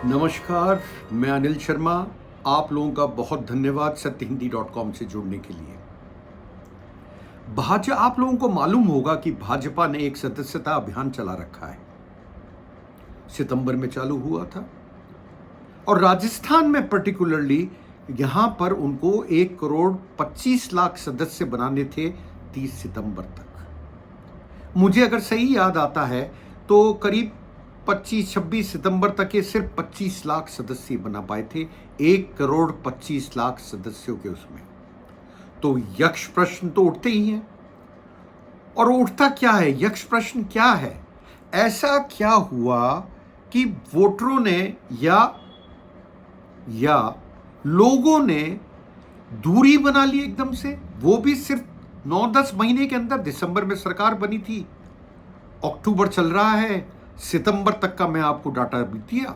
नमस्कार, मैं अनिल शर्मा। आप लोगों का बहुत धन्यवाद सत्यहिंदी.com से जुड़ने के लिए। भाजपा, आप लोगों को मालूम होगा कि भाजपा ने एक सदस्यता अभियान चला रखा है। सितंबर में चालू हुआ था और राजस्थान में पर्टिकुलरली यहां पर उनको 1 करोड़ 25 लाख सदस्य बनाने थे 30 सितंबर तक। मुझे अगर सही याद आता है तो करीब 25-26 सितंबर तक ये सिर्फ 25 लाख सदस्य बना पाए थे 1 करोड़ 25 लाख सदस्यों के उसमें। तो यक्ष प्रश्न तो उठते ही हैं। और उठता क्या है, यक्ष प्रश्न क्या है? ऐसा क्या हुआ कि वोटरों ने या लोगों ने दूरी बना ली एकदम से, वो भी सिर्फ 9-10 महीने के अंदर। दिसंबर में सरकार बनी थी, अक्टूबर चल रहा है, सितंबर तक का मैं आपको डाटा भी दिया।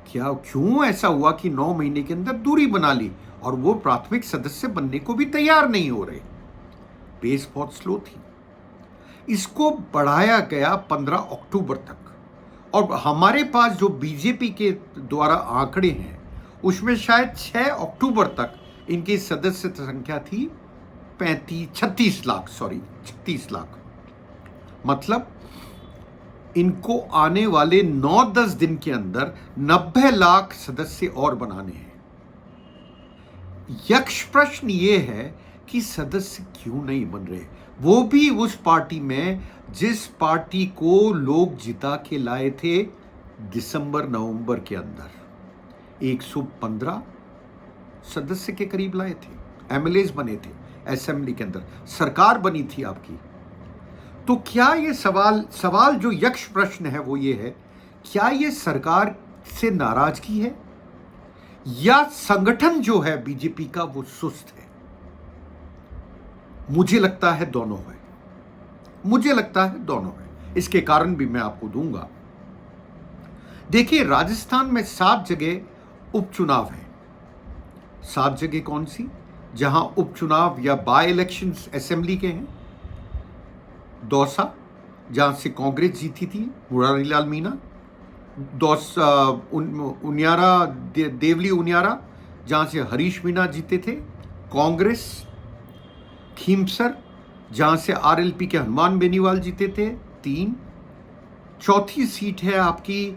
क्यों ऐसा हुआ कि 9 महीने के अंदर दूरी बना ली और वो प्राथमिक सदस्य बनने को भी तैयार नहीं हो रहे? पेस बहुत स्लो थी। इसको बढ़ाया गया 15 अक्टूबर तक और हमारे पास जो बीजेपी के द्वारा आंकड़े हैं उसमें शायद 6 अक्टूबर तक इनकी सदस्य संख्या थी 36 लाख। मतलब इनको आने वाले 9-10 दिन के अंदर 90 लाख सदस्य और बनाने हैं। यक्ष प्रश्न ये है कि सदस्य क्यों नहीं बन रहे, वो भी उस पार्टी में जिस पार्टी को लोग जिता के लाए थे दिसंबर नवंबर के अंदर। 115 सदस्य के करीब लाए थे, एमएलएज बने थे, असेंबली के अंदर सरकार बनी थी आपकी। तो क्या ये सवाल जो यक्ष प्रश्न है वो ये है, क्या ये सरकार से नाराजगी है या संगठन जो है बीजेपी का वो सुस्त है? मुझे लगता है दोनों है। इसके कारण भी मैं आपको दूंगा। देखिए, राजस्थान में 7 जगह उपचुनाव है। 7 जगह कौन सी? जहां उपचुनाव या बाय इलेक्शंस असेंबली के हैं। दौसा, जहां से कांग्रेस जीती थी, मुरारीलाल मीणा। उनियारा, देवली उनियारा, जहां से हरीश मीणा जीते थे, कांग्रेस। खीमसर, जहां से आरएलपी के हनुमान बेनीवाल जीते थे, 3। चौथी सीट है आपकी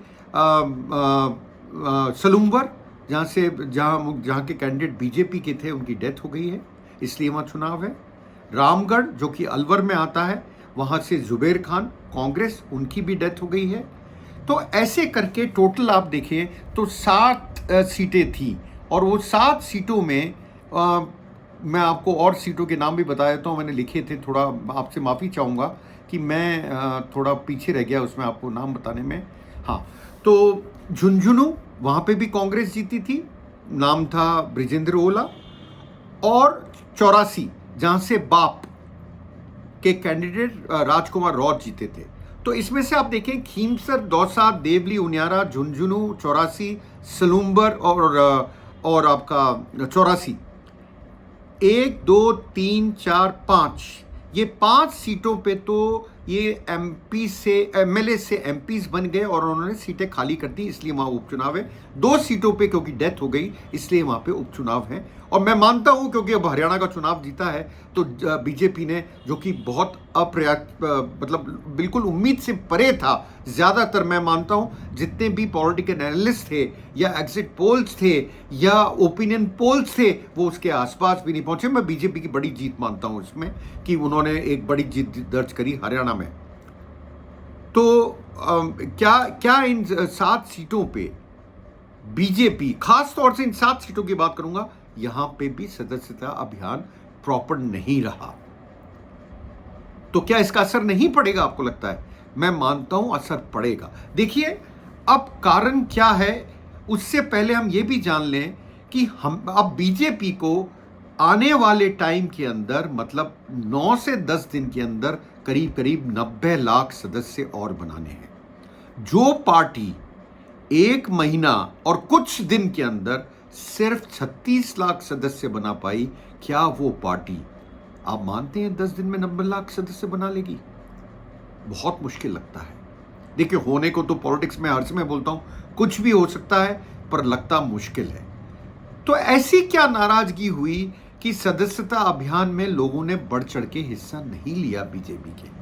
सलूम्बर, जहां के कैंडिडेट बीजेपी के थे, उनकी डेथ हो गई है, इसलिए वहां चुनाव है। रामगढ़, जो कि अलवर में आता है, वहां से जुबेर खान, कांग्रेस, उनकी भी डेथ हो गई है। तो ऐसे करके टोटल आप देखें तो 7 सीटें थी और वो 7 सीटों में मैं आपको और सीटों के नाम भी बता देता हूँ। मैंने लिखे थे, थोड़ा आपसे माफ़ी चाहूँगा कि मैं थोड़ा पीछे रह गया उसमें आपको नाम बताने में। हाँ, तो झुंझुनू, वहाँ पे भी कांग्रेस जीती थी, नाम था ब्रिजेंद्र ओला। और 84, जहाँ से बाप के कैंडिडेट राजकुमार रॉथ जीते थे। तो इसमें से आप देखें, खीमसर, दौसा, देवली उनियारा, झुंझुनू, 84, सलूम्बर और आपका 84, 1, 2, 3, 4, 5, ये 5 सीटों पे तो ये एमएलए से एमपीज बन गए और उन्होंने सीटें खाली कर दी, इसलिए वहां उपचुनाव है। 2 सीटों पे क्योंकि डेथ हो गई, इसलिए वहां पे उपचुनाव है। और मैं मानता हूं क्योंकि अब हरियाणा का चुनाव जीता है तो बीजेपी ने, जो कि बहुत मतलब बिल्कुल उम्मीद से परे था, ज़्यादातर मैं मानता हूं जितने भी पॉलिटिकल एनालिस्ट थे या एग्जिट पोल्स थे या ओपिनियन पोल्स थे, वो उसके आसपास भी नहीं पहुंचे। मैं बीजेपी की बड़ी जीत मानता हूं इसमें कि उन्होंने एक बड़ी जीत दर्ज करी हरियाणा में। तो क्या इन 7 सीटों पे बीजेपी, खास तौर से इन 7 सीटों की बात करूंगा, यहां पे भी सदस्यता अभियान प्रॉपर नहीं रहा? तो क्या इसका असर नहीं पड़ेगा आपको लगता है? मैं मानता हूं असर पड़ेगा। देखिए, अब कारण क्या है उससे पहले हम ये भी जान लें कि हम अब बीजेपी को आने वाले टाइम के अंदर, मतलब 9 से 10 दिन के अंदर करीब 90 लाख सदस्य और बनाने हैं। जो पार्टी 1 महीना और कुछ दिन के अंदर सिर्फ 36 लाख सदस्य बना पाई, क्या वो पार्टी, आप मानते हैं 10 दिन में 90 लाख सदस्य बना लेगी? बहुत मुश्किल लगता है। देखिए, होने को तो पॉलिटिक्स में हर समय बोलता हूं कुछ भी हो सकता है, पर लगता मुश्किल है। तो ऐसी क्या नाराजगी हुई कि सदस्यता अभियान में लोगों ने बढ़ चढ़ के हिस्सा नहीं लिया बीजेपी के?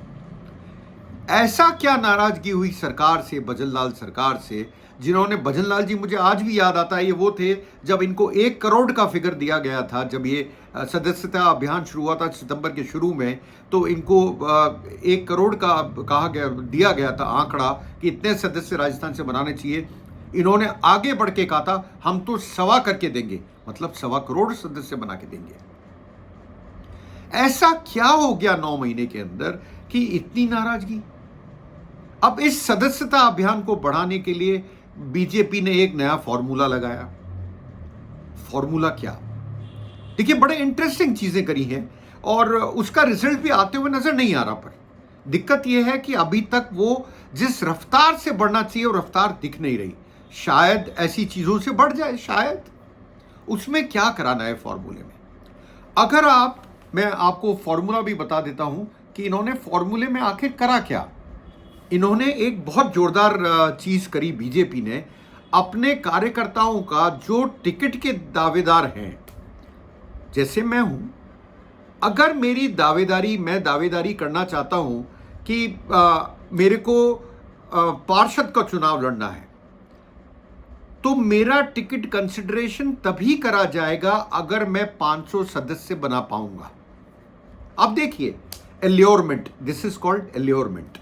ऐसा क्या नाराजगी हुई सरकार से, भजनलाल सरकार से, जिन्होंने, भजनलाल जी मुझे आज भी याद आता है, ये वो थे जब इनको 1 करोड़ का फिगर दिया गया था, जब ये सदस्यता अभियान शुरू हुआ था सितंबर के शुरू में, तो इनको 1 करोड़ का कहा गया, दिया गया था आंकड़ा कि इतने सदस्य राजस्थान से बनाने चाहिए। इन्होंने आगे बढ़ के कहा था हम तो 1.25 करके देंगे, मतलब 1.25 करोड़ सदस्य बना के देंगे। ऐसा क्या हो गया 9 महीने के अंदर कि इतनी नाराजगी? अब इस सदस्यता अभियान को बढ़ाने के लिए बीजेपी ने एक नया फॉर्मूला लगाया। फॉर्मूला क्या? देखिए, बड़े इंटरेस्टिंग चीजें करी हैं और उसका रिजल्ट भी आते हुए नजर नहीं आ रहा। पर दिक्कत यह है कि अभी तक वो जिस रफ्तार से बढ़ना चाहिए वो रफ्तार दिख नहीं रही। शायद ऐसी चीजों से बढ़ जाए, शायद। उसमें क्या कराना है फॉर्मूले में? अगर मैं आपको फॉर्मूला भी बता देता हूं कि इन्होंने फॉर्मूले में आखिर करा क्या। इन्होंने एक बहुत जोरदार चीज करी। बीजेपी ने अपने कार्यकर्ताओं का, जो टिकट के दावेदार हैं, जैसे मैं हूं, अगर मैं दावेदारी करना चाहता हूं कि मेरे को पार्षद का चुनाव लड़ना है, तो मेरा टिकट कंसिडरेशन तभी करा जाएगा अगर मैं 500 सदस्य बना पाऊंगा। अब देखिए, allurement, this is called allurement,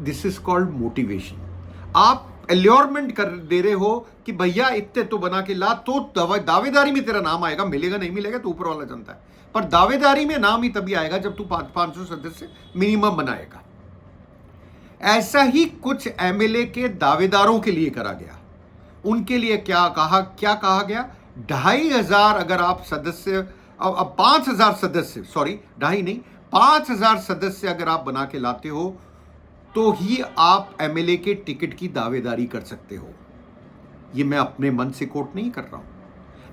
this is called motivation. आप एल्योरमेंट कर दे रहे हो कि भैया इतने तो बना के ला, तो दावेदारी में तेरा नाम आएगा। मिलेगा नहीं मिलेगा तो ऊपर वाला जानता है, पर दावेदारी में नाम ही तभी आएगा जब तू 500 सदस्य मिनिमम बनाएगा। ऐसा ही कुछ एमएलए के दावेदारों के लिए करा गया। उनके लिए क्या कहा गया? 2500 अगर आप सदस्य, अब 5000 सदस्य, सॉरी 2.5 नहीं, 5000 सदस्य अगर आप बना के लाते हो तो ही आप एमएलए के टिकट की दावेदारी कर सकते हो। ये मैं अपने मन से कोट नहीं कर रहा हूं,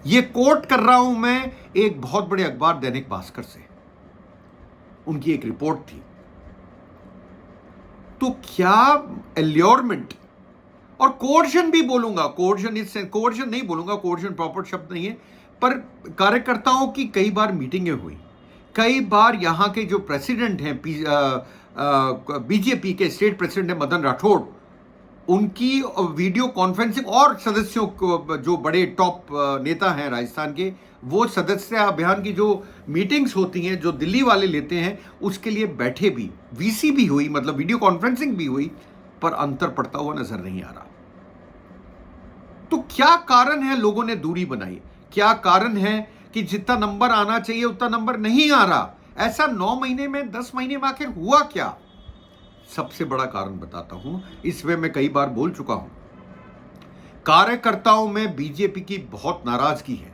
ये कोट कर रहा हूं मैं एक बहुत बड़े अखबार दैनिक भास्कर से। उनकी एक रिपोर्ट थी। तो क्या एल्योरमेंट और कोर्जन भी बोलूंगा, कोर्जन नहीं बोलूंगा, कोर्जन प्रॉपर शब्द नहीं है, पर कार्यकर्ताओं की कई बार मीटिंगें हुई। कई बार यहां के जो प्रेसिडेंट हैं, बीजेपी के स्टेट प्रेसिडेंट है मदन राठौड़, उनकी वीडियो कॉन्फ्रेंसिंग, और सदस्यों को, जो बड़े टॉप नेता हैं राजस्थान के, वो सदस्य अभियान की जो मीटिंग्स होती हैं, जो दिल्ली वाले लेते हैं, उसके लिए बैठे भी, वीसी भी हुई, मतलब वीडियो कॉन्फ्रेंसिंग भी हुई, पर अंतर पड़ता हुआ नजर नहीं आ रहा। तो क्या कारण है लोगों ने दूरी बनाई? क्या कारण है कि जितना नंबर आना चाहिए उतना नंबर नहीं आ रहा? ऐसा 9 महीने में, 10 महीने में आखिर हुआ क्या? सबसे बड़ा कारण बताता हूं, इसमें मैं कई बार बोल चुका हूं। कार्यकर्ताओं में बीजेपी की बहुत नाराजगी है।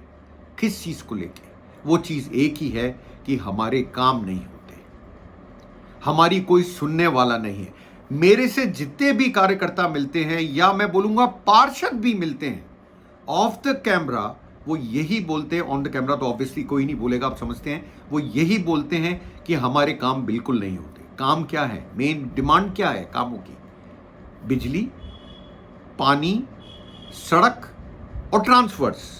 किस चीज को लेके? वो चीज एक ही है कि हमारे काम नहीं होते, हमारी कोई सुनने वाला नहीं है। मेरे से जितने भी कार्यकर्ता मिलते हैं, या मैं बोलूंगा पार्षद भी मिलते हैं, ऑफ द कैमरा वो यही बोलते हैं, ऑन द कैमरा तो ऑब्वियसली कोई नहीं बोलेगा, आप समझते हैं, वो यही बोलते हैं कि हमारे काम बिल्कुल नहीं होते। काम क्या है? मेन डिमांड क्या है कामों की? बिजली, पानी, सड़क और ट्रांसफर्स।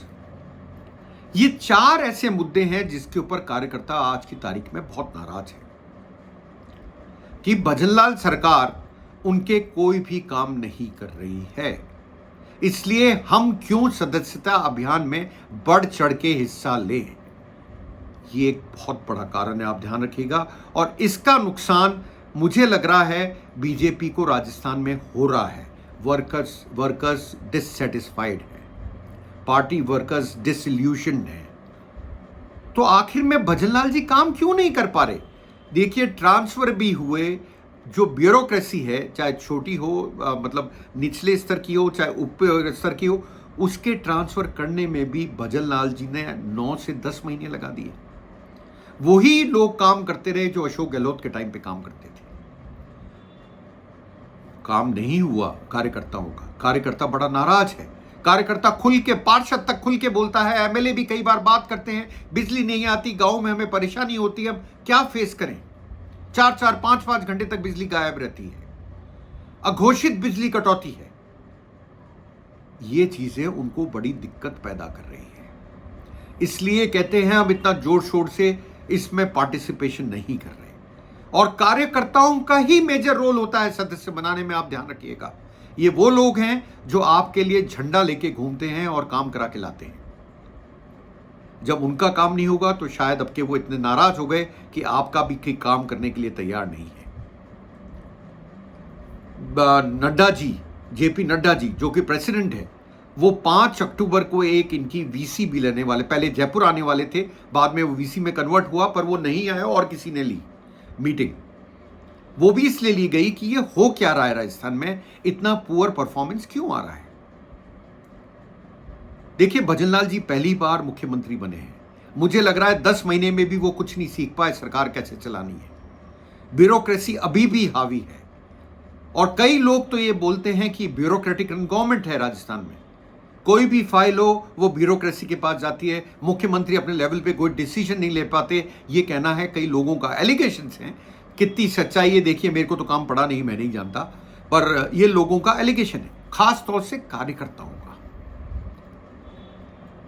ये 4 ऐसे मुद्दे हैं जिसके ऊपर कार्यकर्ता आज की तारीख में बहुत नाराज है कि भजनलाल सरकार उनके कोई भी काम नहीं कर रही है। इसलिए हम क्यों सदस्यता अभियान में बढ़ चढ़ के हिस्सा लें? ये एक बहुत बड़ा कारण है, आप ध्यान रखिएगा। और इसका नुकसान मुझे लग रहा है बीजेपी को राजस्थान में हो रहा है। वर्कर्स डिससेटिस्फाइड है, पार्टी वर्कर्स डिसइल्यूशन है। तो आखिर में भजनलाल जी काम क्यों नहीं कर पा रहे? देखिए, ट्रांसफर भी हुए, जो ब्यूरोक्रेसी है, चाहे छोटी हो, मतलब निचले स्तर की हो, चाहे ऊपर स्तर की हो, उसके ट्रांसफर करने में भी भजनलाल जी ने 9 से 10 महीने लगा दिए। वही लोग काम करते रहे जो अशोक गहलोत के टाइम पे काम करते थे। काम नहीं हुआ कार्यकर्ताओं का। कार्यकर्ता बड़ा नाराज है। कार्यकर्ता खुल के, पार्षद तक खुल के बोलता है, एमएलए भी कई बार बात करते हैं, बिजली नहीं आती, गांव में हमें परेशानी होती है, हम क्या फेस करें? 4-4, 5-5 घंटे तक बिजली गायब रहती है। अघोषित बिजली कटौती है। ये चीजें उनको बड़ी दिक्कत पैदा कर रही है, इसलिए कहते हैं हम इतना जोर शोर से इसमें पार्टिसिपेशन नहीं कर रहे। और कार्यकर्ताओं का ही मेजर रोल होता है सदस्य बनाने में, आप ध्यान रखिएगा। ये वो लोग हैं जो आपके लिए झंडा लेके घूमते हैं और काम करा के लाते हैं। जब उनका काम नहीं होगा तो शायद अब के वो इतने नाराज हो गए कि आपका भी काम करने के लिए तैयार नहीं है। नड्डा जी, जेपी नड्डा जी जो कि प्रेसिडेंट है, वो 5 अक्टूबर को एक इनकी वीसी भी लेने वाले, पहले जयपुर आने वाले थे, बाद में वो वीसी में कन्वर्ट हुआ, पर वो नहीं आया और किसी ने ली मीटिंग। वो भी इसलिए ली गई कि ये हो क्या रहा है राजस्थान में, इतना पुअर परफॉर्मेंस क्यों आ रहा है। देखिए, भजनलाल जी पहली बार मुख्यमंत्री बने हैं, मुझे लग रहा है 10 महीने में भी वो कुछ नहीं सीख पाए सरकार कैसे चलानी है। ब्यूरोक्रेसी अभी भी हावी है, और कई लोग तो ये बोलते हैं कि ब्यूरोक्रेटिक गवर्नमेंट है राजस्थान में। कोई भी फाइल हो वो ब्यूरोक्रेसी के पास जाती है, मुख्यमंत्री अपने लेवल पे कोई डिसीजन नहीं ले पाते, ये कहना है कई लोगों का। एलिगेशंस हैं, कितनी सच्चाई है देखिए, मेरे को तो काम पड़ा नहीं, मैं नहीं जानता, पर ये लोगों का एलिगेशन है, खास तौर से कार्यकर्ताओं का,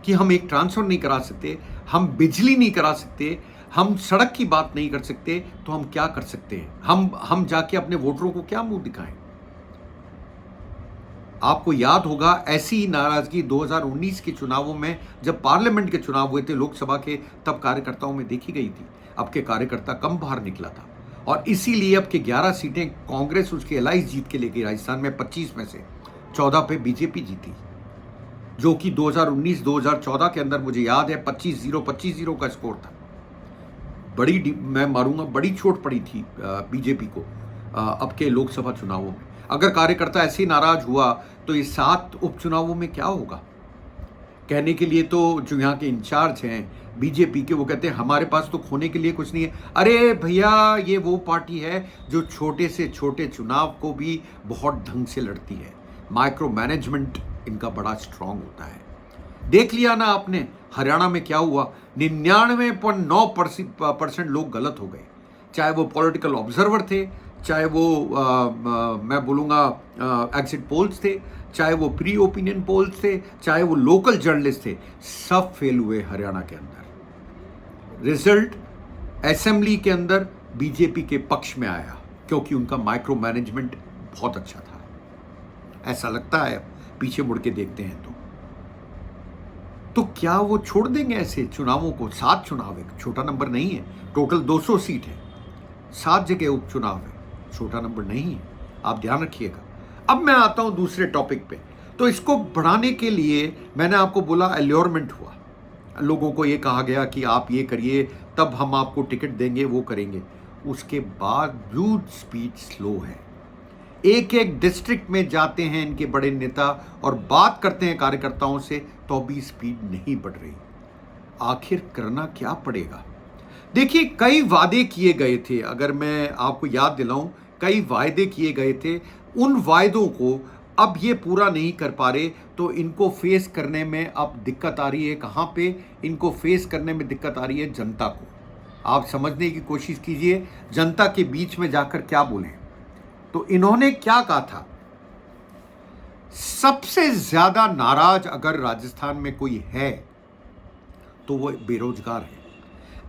कि हम एक ट्रांसफर नहीं करा सकते, हम बिजली नहीं करा सकते, हम सड़क की बात नहीं कर सकते, तो हम क्या कर सकते हैं? हम जाके अपने वोटरों को क्या मुंह दिखाएं? आपको याद होगा ऐसी ही नाराजगी 2019 के चुनावों में, जब पार्लियामेंट के चुनाव हुए थे, लोकसभा के, तब कार्यकर्ताओं में देखी गई थी। अब के कार्यकर्ता कम बाहर निकला था, और इसीलिए अब के 11 सीटें कांग्रेस उसके एलाइज जीत के ले गई। राजस्थान में 25 में से 14 पे बीजेपी जीती, जो कि 2019-2014 के अंदर मुझे याद है 25-0 का स्कोर था। मैं मारूंगा बड़ी चोट पड़ी थी बीजेपी को अब के लोकसभा चुनावों में। अगर कार्यकर्ता ऐसे ही नाराज हुआ तो ये 7 उपचुनावों में क्या होगा? कहने के लिए तो जो यहाँ के इंचार्ज हैं बीजेपी के, वो कहते हैं हमारे पास तो खोने के लिए कुछ नहीं है। अरे भैया, ये वो पार्टी है जो छोटे से छोटे चुनाव को भी बहुत ढंग से लड़ती है। माइक्रो मैनेजमेंट इनका बड़ा स्ट्रांग होता है। देख लिया ना आपने हरियाणा में क्या हुआ, 99.9% लोग गलत हो गए, चाहे वो पॉलिटिकल ऑब्जर्वर थे, चाहे वो मैं बोलूँगा एग्जिट पोल्स थे, चाहे वो प्री ओपिनियन पोल्स थे, चाहे वो लोकल जर्नलिस्ट थे, सब फेल हुए हरियाणा के अंदर। रिजल्ट असेंबली के अंदर बीजेपी के पक्ष में आया, क्योंकि उनका माइक्रो मैनेजमेंट बहुत अच्छा था, ऐसा लगता है पीछे मुड़ के देखते हैं तो क्या वो छोड़ देंगे ऐसे चुनावों को? 7 चुनाव है, छोटा नंबर नहीं है। टोटल 200 सीट है, 7 जगह उपचुनाव है, छोटा नंबर नहीं है, आप ध्यान रखिएगा। अब मैं आता हूं दूसरे टॉपिक पे। तो इसको बढ़ाने के लिए मैंने आपको बोला एल्योरमेंट हुआ, लोगों को ये कहा गया कि आप ये करिए तब हम आपको टिकट देंगे, वो करेंगे। उसके बावजूद स्पीड स्लो है। एक एक डिस्ट्रिक्ट में जाते हैं इनके बड़े नेता और बात करते हैं कार्यकर्ताओं से, तो भी स्पीड नहीं बढ़ रही। आखिर करना क्या पड़ेगा? देखिए, कई वादे किए गए थे, अगर मैं आपको याद दिलाऊं, कई वायदे किए गए थे। उन वायदों को अब ये पूरा नहीं कर पा रहे, तो इनको फेस करने में अब दिक्कत आ रही है। कहाँ पे इनको फेस करने में दिक्कत आ रही है? जनता को। आप समझने की कोशिश कीजिए, जनता के बीच में जाकर क्या बोलें। तो इन्होंने क्या कहा था? सबसे ज्यादा नाराज अगर राजस्थान में कोई है तो वो बेरोजगार है,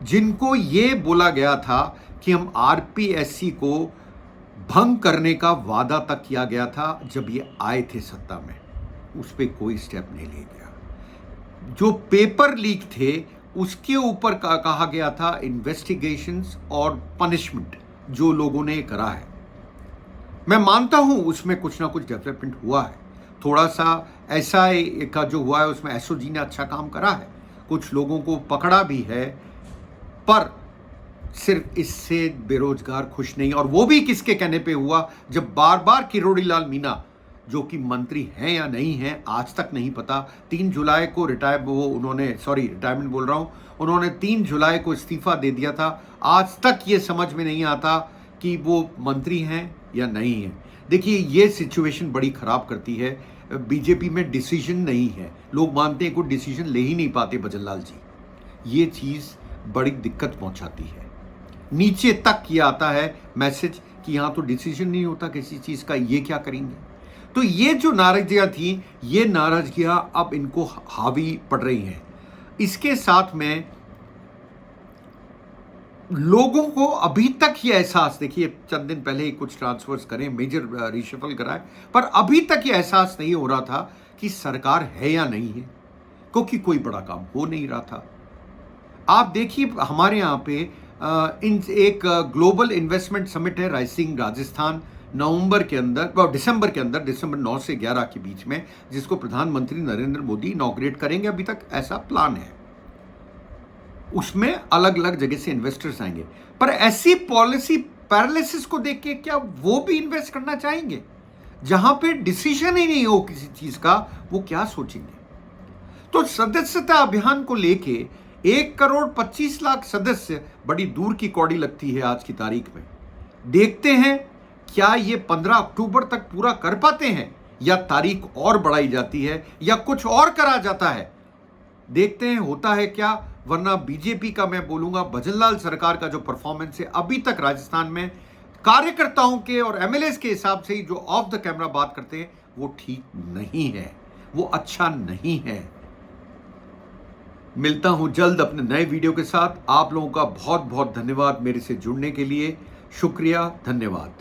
जिनको ये बोला गया था कि हम आरपीएससी को भंग करने का वादा तक किया गया था जब ये आए थे सत्ता में, उस पर कोई स्टेप नहीं लिया गया। जो पेपर लीक थे उसके ऊपर कहा गया था इन्वेस्टिगेशंस और पनिशमेंट जो लोगों ने करा है। मैं मानता हूं उसमें कुछ ना कुछ डेवलपमेंट हुआ है, थोड़ा सा एसआई का जो हुआ है उसमें एसओजी ने अच्छा काम करा है, कुछ लोगों को पकड़ा भी है, पर सिर्फ इससे बेरोजगार खुश नहीं। और वो भी किसके कहने पे हुआ? जब बार बार किरोड़ी लाल मीणा, जो कि मंत्री हैं या नहीं हैं आज तक नहीं पता, 3 जुलाई को रिटायरमेंट बोल रहा हूं, उन्होंने 3 जुलाई को इस्तीफा दे दिया था। आज तक ये समझ में नहीं आता कि वो मंत्री हैं या नहीं है। देखिए, ये सिचुएशन बड़ी खराब करती है। बीजेपी में डिसीजन नहीं है, लोग मानते हैं कोई डिसीजन ले ही नहीं पाते भजनलाल जी। ये चीज बड़ी दिक्कत पहुंचाती है। नीचे तक ये आता है मैसेज कि यहाँ तो डिसीजन नहीं होता किसी चीज़ का, ये क्या करेंगे। तो ये जो नाराजगियाँ थी, ये नाराजगियाँ अब इनको हावी पड़ रही हैं। इसके साथ में लोगों को अभी तक ये एहसास, देखिए चंद दिन पहले ही कुछ ट्रांसफर्स करें, मेजर रिशफल कराए, पर अभी तक ये एहसास नहीं हो रहा था कि सरकार है या नहीं है, क्योंकि कोई बड़ा काम हो नहीं रहा था। आप देखिए हमारे यहाँ पे एक ग्लोबल इन्वेस्टमेंट समिट है राइसिंग राजस्थान, दिसंबर के अंदर, दिसंबर 9 से 11 के बीच में, जिसको प्रधानमंत्री नरेंद्र मोदी इनॉग्रेट करेंगे। अभी तक ऐसा प्लान है, उसमें अलग अलग जगह से इन्वेस्टर्स आएंगे। पर ऐसी पॉलिसी पैरालिसिस को देख के क्या वो भी इन्वेस्ट करना चाहेंगे? जहां पे डिसीजन ही नहीं हो किसी चीज का, वो क्या सोचेंगे? तो सदस्यता अभियान को लेके 1,25,00,000 सदस्य बड़ी दूर की कौड़ी लगती है आज की तारीख में। देखते हैं क्या ये 15 अक्टूबर तक पूरा कर पाते हैं, या तारीख और बढ़ाई जाती है, या कुछ और करा जाता है। देखते हैं होता है क्या। वरना बीजेपी का मैं बोलूंगा, भजनलाल सरकार का जो परफॉर्मेंस है अभी तक राजस्थान में, कार्यकर्ताओं के और एमएलएस के हिसाब से ही जो ऑफ द कैमरा बात करते हैं, वो ठीक नहीं है, वो अच्छा नहीं है। मिलता हूं जल्द अपने नए वीडियो के साथ। आप लोगों का बहुत बहुत धन्यवाद मेरे से जुड़ने के लिए। शुक्रिया, धन्यवाद।